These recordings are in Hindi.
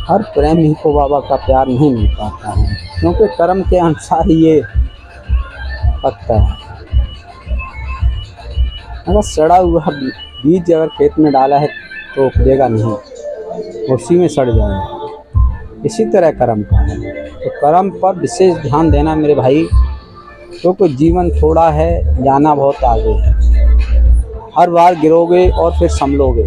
हर प्रेमी को बाबा का प्यार नहीं मिल पाता है, क्योंकि कर्म के अनुसार ही ये पकता है। अगर सड़ा हुआ बीज अगर खेत में डाला है तो उपजेगा नहीं, उसी में सड़ जाएगा। इसी तरह कर्म का है, तो कर्म पर विशेष ध्यान देना मेरे भाई, क्योंकि जीवन थोड़ा है, जाना बहुत आगे है। हर बार गिरोगे और फिर संभलोगे,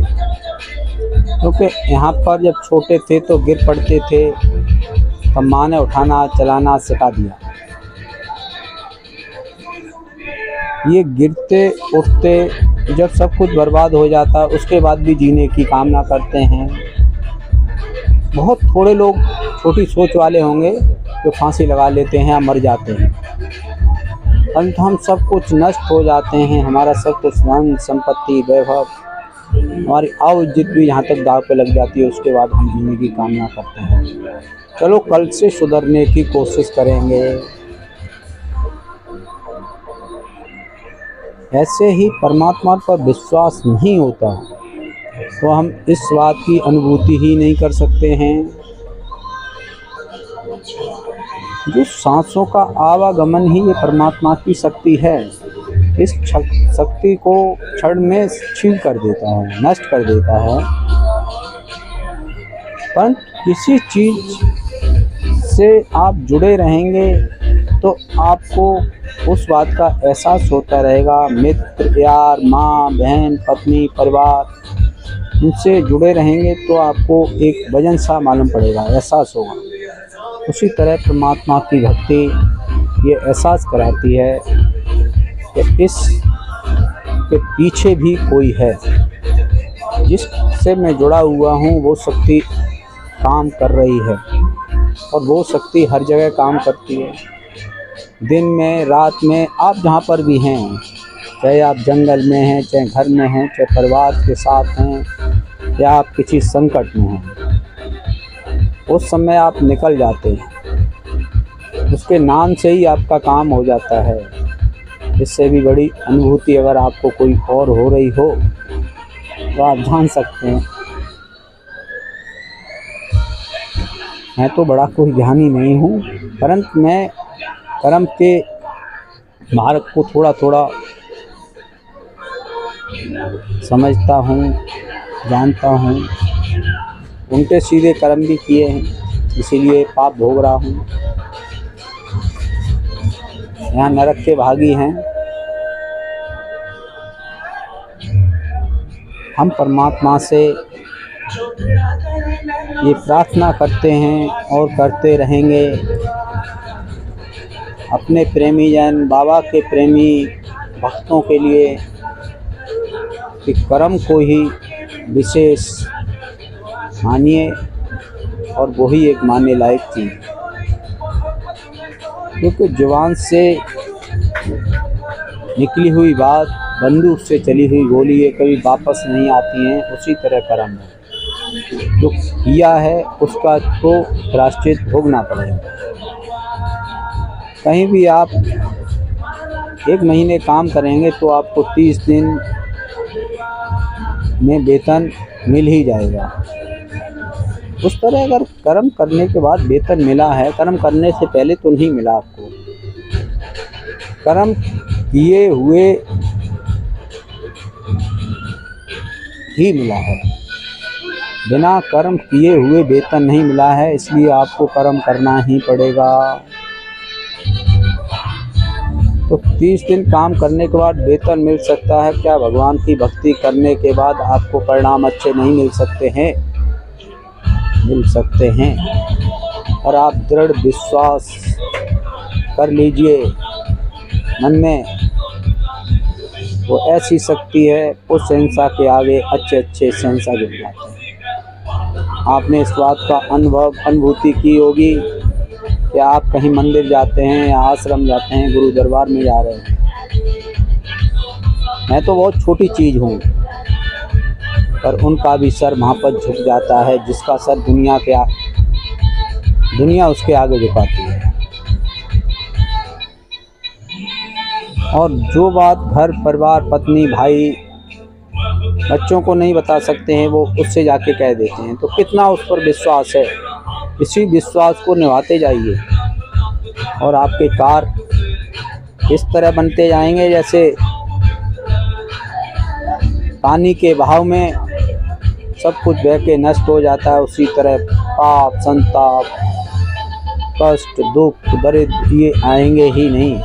क्योंकि यहाँ पर जब छोटे थे तो गिर पड़ते थे, तब माँ ने उठाना चलाना सिखा दिया। ये गिरते उठते जब सब कुछ बर्बाद हो जाता, उसके बाद भी जीने की कामना करते हैं। बहुत थोड़े लोग छोटी सोच वाले होंगे जो फांसी लगा लेते हैं या मर जाते हैं, परंतु हम सब कुछ नष्ट हो जाते हैं। हमारा सब कुछ धन संपत्ति वैभव, हमारी आव इज्जत भी यहाँ तक दाव पे लग जाती है, उसके बाद हम जीने की कामना करते हैं। चलो कल से सुधरने की कोशिश करेंगे। ऐसे ही परमात्मा पर विश्वास नहीं होता तो हम इस बात की अनुभूति ही नहीं कर सकते हैं। जो सांसों का आवागमन ही ये परमात्मा की शक्ति है। इस शक्ति को क्षण में छीन कर देता है, नष्ट कर देता है। पर किसी चीज से आप जुड़े रहेंगे तो आपको उस बात का एहसास होता रहेगा। मित्र, यार, माँ, बहन, पत्नी, परिवार, इनसे जुड़े रहेंगे तो आपको एक वजन सा मालूम पड़ेगा, एहसास होगा। उसी तरह परमात्मा की भक्ति ये एहसास कराती है कि इस के पीछे भी कोई है, जिससे मैं जुड़ा हुआ हूँ। वो शक्ति काम कर रही है और वो शक्ति हर जगह काम करती है, दिन में, रात में, आप जहाँ पर भी हैं, चाहे आप जंगल में हैं, चाहे घर में हैं, चाहे परिवार के साथ हैं, या आप किसी संकट में हैं, उस समय आप निकल जाते हैं। उसके नाम से ही आपका काम हो जाता है। इससे भी बड़ी अनुभूति अगर आपको कोई और हो रही हो तो आप जान सकते हैं। मैं तो बड़ा कोई ज्ञानी नहीं हूँ, परंतु मैं कर्म के मार्ग को थोड़ा थोड़ा समझता हूँ, जानता हूँ। उल्टे सीधे कर्म भी किए हैं, इसीलिए पाप भोग रहा हूँ। यहाँ नरक के भागी हैं। हम परमात्मा से ये प्रार्थना करते हैं और करते रहेंगे, अपने प्रेमी जन, बाबा के प्रेमी भक्तों के लिए, कि कर्म को ही विशेष मानिए और वही एक मानने लायक चीज़। क्योंकि जुबान से निकली हुई बात, बंदूक से चली हुई गोली, ये कभी वापस नहीं आती हैं। उसी तरह कर्म है, जो किया है उसका तो प्रायश्चित भोगना पड़ेगा। कहीं भी आप 1 महीने काम करेंगे तो आपको 30 दिन में वेतन मिल ही जाएगा। उस तरह अगर कर्म करने के बाद वेतन मिला है, कर्म करने से पहले तो नहीं मिला आपको। कर्म किए हुए ही मिला है, बिना कर्म किए हुए वेतन नहीं मिला है। इसलिए आपको कर्म करना ही पड़ेगा। तो 30 दिन काम करने के बाद वेतन मिल सकता है। क्या भगवान की भक्ति करने के बाद आपको परिणाम अच्छे नहीं मिल सकते हैं? मिल सकते हैं। और आप दृढ़ विश्वास कर लीजिए मन में, वो ऐसी शक्ति है, उस हिंसा के आगे अच्छे अच्छे हिंसा गिर जाते हैं। आपने इस बात का अनुभूति की होगी कि आप कहीं मंदिर जाते हैं या आश्रम जाते हैं, गुरु दरबार में जा रहे हैं। मैं तो बहुत छोटी चीज़ हूँ, पर उनका भी सर वहाँ पर झुक जाता है, जिसका सर दुनिया उसके आगे झुकाती है। और जो बात घर परिवार, पत्नी, भाई, बच्चों को नहीं बता सकते हैं, वो उससे जाके कह देते हैं। तो कितना उस पर विश्वास है? इसी विश्वास को निभाते जाइए और आपके कार्य इस तरह बनते जाएंगे जैसे पानी के बहाव में सब कुछ बह के नष्ट हो जाता है, उसी तरह पाप, संताप, कष्ट, दुख, दरिद्र ये आएंगे ही नहीं,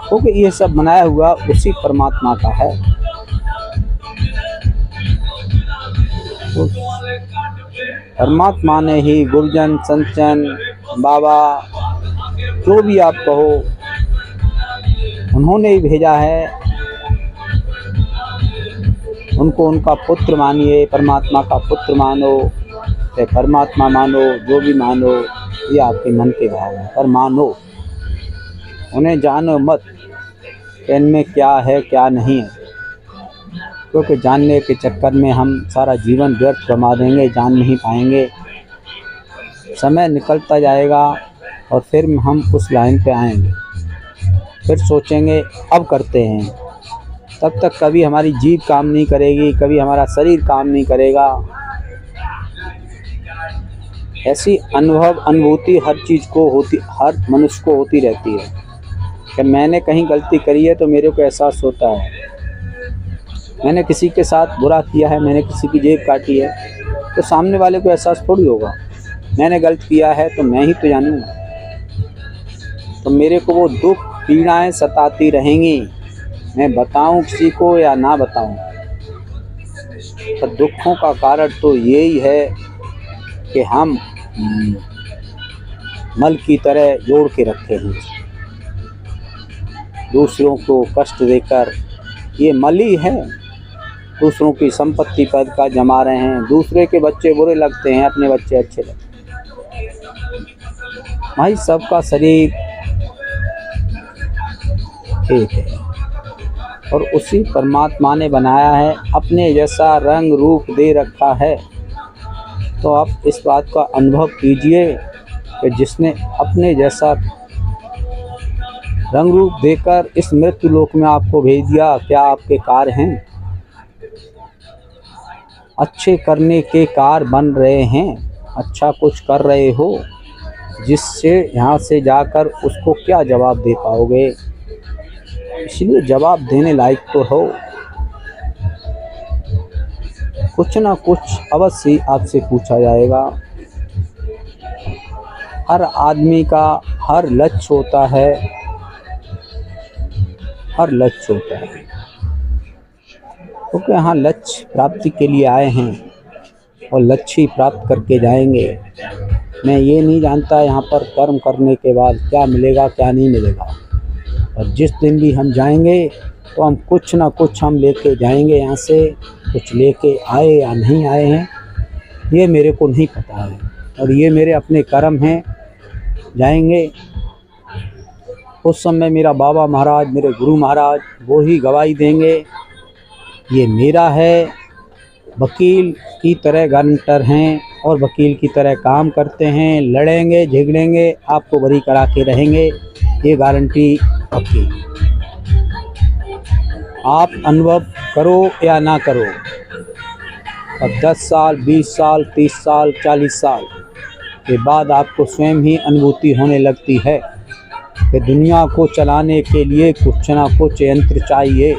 क्योंकि ये सब बनाया हुआ उसी परमात्मा का है। उस परमात्मा ने ही गुरुजन, संतजन, बाबा, जो भी आप कहो, उन्होंने ही भेजा है। उनको उनका पुत्र मानिए, परमात्मा का पुत्र मानो, चाहे परमात्मा मानो, जो भी मानो, ये आपके मन के भाव है, पर मानो, उन्हें जानो मत कि इनमें क्या है क्या नहीं है, क्योंकि जानने के चक्कर में हम सारा जीवन व्यर्थ गंवा देंगे, जान नहीं पाएंगे। समय निकलता जाएगा और फिर हम उस लाइन पे आएंगे, फिर सोचेंगे अब करते हैं, तब तक कभी हमारी जीभ काम नहीं करेगी, कभी हमारा शरीर काम नहीं करेगा। ऐसी अनुभूति हर चीज़ को होती, हर मनुष्य को होती रहती है कि मैंने कहीं गलती करी है तो मेरे को एहसास होता है, मैंने किसी के साथ बुरा किया है, मैंने किसी की जेब काटी है, तो सामने वाले को एहसास थोड़ी होगा। मैंने गलत किया है तो मैं ही तो जानूँगा, तो मेरे को वो दुख पीड़ाएं सताती रहेंगी, मैं बताऊं किसी को या ना बताऊं। पर दुखों का कारण तो यही है कि हम मल की तरह जोड़ के रखे हैं, दूसरों को कष्ट देकर। ये मल ही है, दूसरों की संपत्ति पद का जमा रहे हैं। दूसरे के बच्चे बुरे लगते हैं, अपने बच्चे अच्छे लगते हैं। भाई सबका शरीर एक है और उसी परमात्मा ने बनाया है, अपने जैसा रंग रूप दे रखा है। तो आप इस बात का अनुभव कीजिए कि जिसने अपने जैसा रंग रूप देकर इस मृत्यु लोक में आपको भेज दिया, क्या आपके कार्य हैं? अच्छे करने के कार्य बन रहे हैं, अच्छा कुछ कर रहे हो, जिससे यहाँ से जाकर उसको क्या जवाब दे पाओगे? इसलिए जवाब देने लायक तो हो, कुछ ना कुछ अवश्य आपसे पूछा जाएगा। हर आदमी का हर लक्ष्य होता है, हर लक्ष्य होता है, क्योंकि यहाँ लक्ष्य प्राप्ति के लिए आए हैं और लक्ष्य ही प्राप्त करके जाएंगे। मैं ये नहीं जानता यहाँ पर कर्म करने के बाद क्या मिलेगा क्या नहीं मिलेगा, और जिस दिन भी हम जाएंगे तो हम कुछ ना कुछ हम लेके जाएंगे, यहाँ से कुछ लेके आए या नहीं आए हैं ये मेरे को नहीं पता है, और ये मेरे अपने कर्म हैं। जाएंगे उस समय मेरा बाबा महाराज, मेरे गुरु महाराज वो ही गवाही देंगे, ये मेरा है। वकील की तरह गारंटर हैं और वकील की तरह काम करते हैं, लड़ेंगे झगड़ेंगे, आपको बरी करा के रहेंगे, ये गारंटी पक्की। आप अनुभव करो या ना करो, अब 10 साल 20 साल 30 साल 40 साल के बाद आपको स्वयं ही अनुभूति होने लगती है कि दुनिया को चलाने के लिए कुछ ना कुछ यंत्र चाहिए,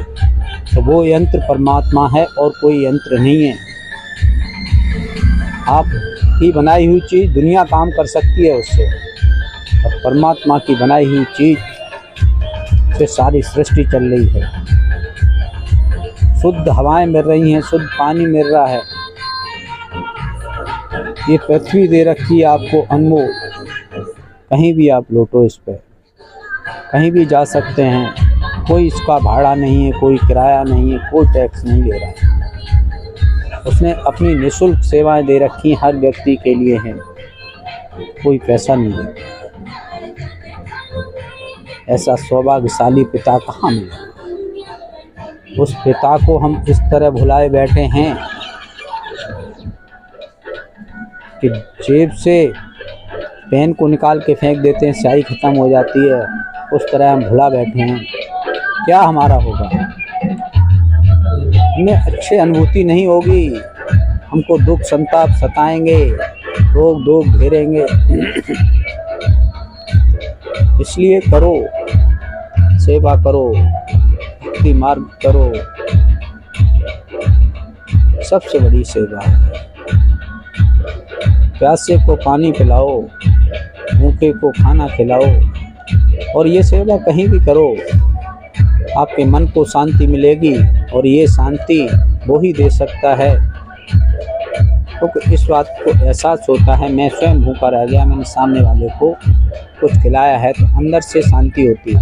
तो वो यंत्र परमात्मा है और कोई यंत्र नहीं है। आप की बनाई हुई चीज़ दुनिया काम कर सकती है उससे, और परमात्मा की बनाई हुई चीज़ से सारी सृष्टि चल रही है। शुद्ध हवाएं मिल रही हैं, शुद्ध पानी मिल रहा है, ये पृथ्वी दे रखी है आपको अनमोल। कहीं भी आप लौटो इस पर, कहीं भी जा सकते हैं, कोई इसका भाड़ा नहीं है, कोई किराया नहीं है, कोई टैक्स नहीं ले रहा है। उसने अपनी निःशुल्क सेवाएं दे रखी हर व्यक्ति के लिए हैं, कोई पैसा नहीं देता। ऐसा सौभाग्यशाली पिता कहाँ मिला? उस पिता को हम इस तरह भुलाए बैठे हैं कि जेब से पेन को निकाल के फेंक देते हैं, स्याही ख़त्म हो जाती है, उस तरह हम भुला बैठे हैं। क्या हमारा होगा? हमें अच्छी अनुभूति नहीं होगी, हमको दुख संताप सताएंगे, रोग दोग घेरेंगे। इसलिए करो, सेवा करो, भक्ति मार्ग करो, सबसे बड़ी सेवा है। प्यासे को पानी पिलाओ, भूखे को खाना खिलाओ, और ये सेवा कहीं भी करो, आपके मन को शांति मिलेगी। और ये शांति वो ही दे सकता है, क्योंकि इस बात को एहसास होता है मैं स्वयं भूखा रह गया, मैंने सामने वाले को कुछ खिलाया है, तो अंदर से शांति होती है।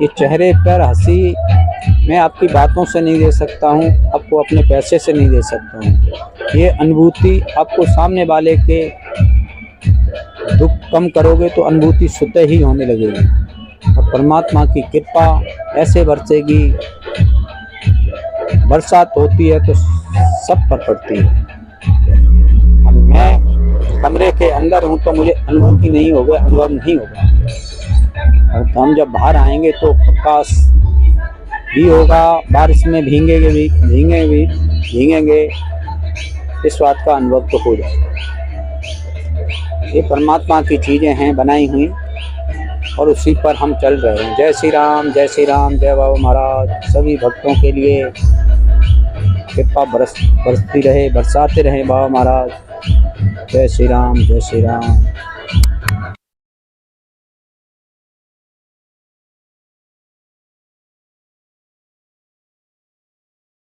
ये चेहरे पर हंसी मैं आपकी बातों से नहीं दे सकता हूँ, आपको अपने पैसे से नहीं दे सकता हूँ। ये अनुभूति आपको सामने वाले के दुख कम करोगे तो अनुभूति स्वतः ही होने लगेगी, और परमात्मा की कृपा ऐसे बरसेगी। बरसात होती है तो सब पर पड़ती है। अब मैं कमरे के अंदर हूँ तो मुझे अनुभूति नहीं होगा, अनुभव नहीं होगा, और तो हम जब बाहर आएंगे तो प्रकाश भी होगा, बारिश में भीगेंगे, इस बात का अनुभव तो हो जाएगा। ये परमात्मा की चीज़ें हैं बनाई हुई, और उसी पर हम चल रहे हैं। जय श्री राम, जय श्री राम, जय बाबा महाराज। सभी भक्तों के लिए कृपा बरसती रहे, बरसाते रहे बाबा महाराज। जय श्री राम, जय श्री राम।